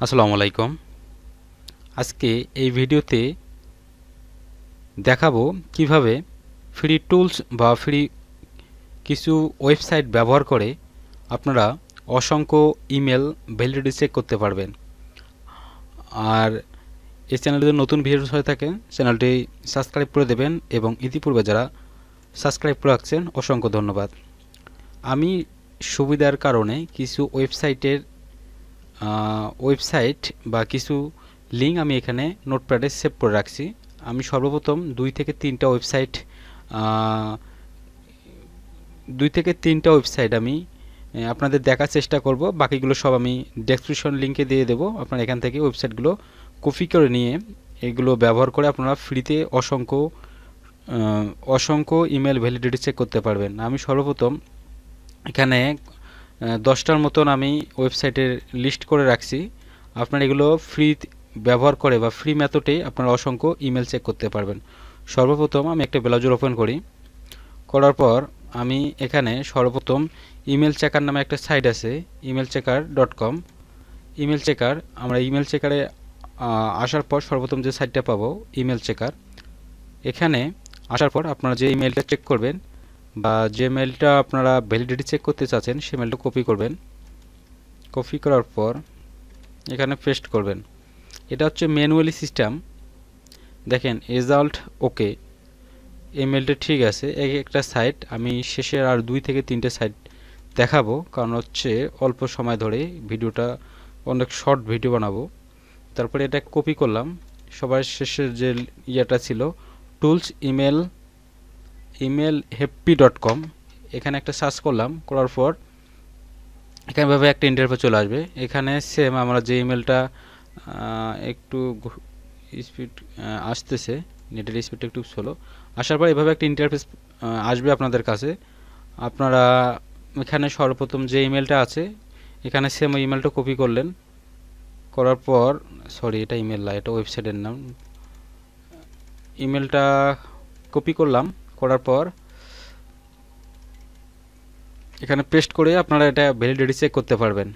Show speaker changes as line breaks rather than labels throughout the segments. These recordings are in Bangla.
আসসালামু আলাইকুম। আজকে এই ভিডিওতে দেখাবো কিভাবে ফ্রি টুলস বা ফ্রি কিছু ওয়েবসাইট ব্যবহার করে আপনারা অসংখ্য ইমেল ভ্যালিডিটি চেক করতে পারবেন। আর এই চ্যানেলে যদি নতুন ভিডিও হয়ে থাকে চ্যানেলটি সাবস্ক্রাইব করে দেবেন এবং ইতিপূর্বে যারা সাবস্ক্রাইব করে রাখছেন অসংখ্য ধন্যবাদ। আমি সুবিধার কারণে কিছু ওয়েবসাইট বা কিছু লিঙ্ক আমি এখানে নোটপ্যাডে সেভ করে রাখছি। আমি সর্বপ্রথম 2 থেকে 3টা ওয়েবসাইট আমি আপনাদের দেখার চেষ্টা করব। বাকিগুলো সব আমি ডেসক্রিপশন লিঙ্কে দিয়ে দেবো। আপনারা এখান থেকে ওয়েবসাইটগুলো কপি করে নিয়ে এগুলো ব্যবহার করে আপনারা ফ্রিতে অসংখ্য ইমেল ভ্যালিডিটি চেক করতে পারবেন। আমি সর্বপ্রথম এখানে 10টার মতন আমি ওয়েবসাইটের লিস্ট করে রাখছি। আপনারা এগুলো ফ্রি ব্যবহার করে বা ফ্রি মেথডে আপনারা অসংখ্য ইমেল চেক করতে পারবেন। সর্বপ্রথম আমি একটা ব্রাউজার ওপেন করি। করার পর আমি এখানে সর্বপ্রথম ইমেল চেকার নামে একটা সাইট আছে, emailchecker.com। ইমেল চেকার, আমরা ইমেল চেকারে আসার পর সর্বপ্রথম যে সাইটটা পাবো ইমেল চেকার। এখানে আসার পর আপনারা যে ইমেলটা চেক করবেন বা যে মেলটা আপনারা ভ্যালিডিটি চেক করতে চাচ্ছেন সেই মেলটা কপি করবেন। কপি করার পর এখানে পেস্ট করবেন। এটা হচ্ছে ম্যানুয়ালি সিস্টেম। দেখেন রেজাল্ট ওকে, এই মেলটা ঠিক আছে। একটা সাইট আমি শেষের আর 2 থেকে 3টে সাইট দেখাবো, কারণ হচ্ছে অল্প সময় ধরে ভিডিওটা অনেক শর্ট ভিডিও বানাবো। তারপরে এটা কপি করলাম। সবার শেষের যে ইয়েটা ছিল টুলস emailhappy.com, এখানে একটা সার্চ করলাম। করার পর এখানে ভাবে একটা ইন্টারফেস চলে আসবে। এখানে সেম আমরা যে ইমেলটা একটু স্পিড আসতেছে, নেটের স্পিডটা একটু স্লো। আসার পর এভাবে একটা ইন্টারফেস আসবে আপনাদের কাছে। আপনারা এখানে সর্বপ্রথম যে ইমেলটা আছে এখানে সেম ওই ইমেলটা কপি করলেন। করার পর এটা ইমেল না, এটা ওয়েবসাইটের নাম। ইমেলটা কপি করলাম। করার পর এখানে পেস্ট করে আপনারা এটা ভ্যালিডিটি চেক করতে পারবেন।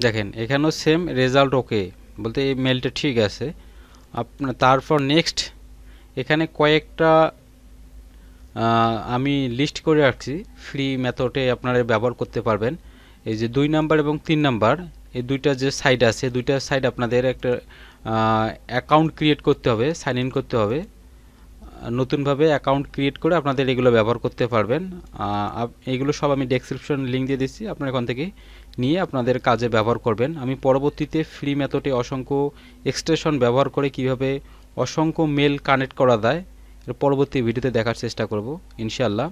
দেখেন এখানেও সেম রেজাল্ট ওকে বলতে এই মেলটা ঠিক আছে। আপনার তারপর নেক্সট এখানে কয়েকটা আমি লিস্ট করে রাখছি ফ্রি মেথডে আপনারা ব্যবহার করতে পারবেন। এই যে 2 নাম্বার এবং 3 নাম্বার এই দুইটা যে সাইট আছে, দুইটা সাইট আপনাদের একটা অ্যাকাউন্ট ক্রিয়েট করতে হবে, সাইন ইন করতে হবে। নতুনভাবে অ্যাকাউন্ট ক্রিয়েট করে আপনাদের এগুলো ব্যবহার করতে পারবেন। এইগুলো সব আমি ডেসক্রিপশন লিঙ্ক দিয়ে দিচ্ছি, আপনারা এখান থেকে নিয়ে আপনাদের কাজে ব্যবহার করবেন। আমি পরবর্তীতে ফ্রি মেথডে অসংখ্য এক্সটেনশন ব্যবহার করে কিভাবে অসংখ্য মেল কানেক্ট করা যায় এর পরবর্তী ভিডিওতে দেখার চেষ্টা করব ইনশাআল্লাহ।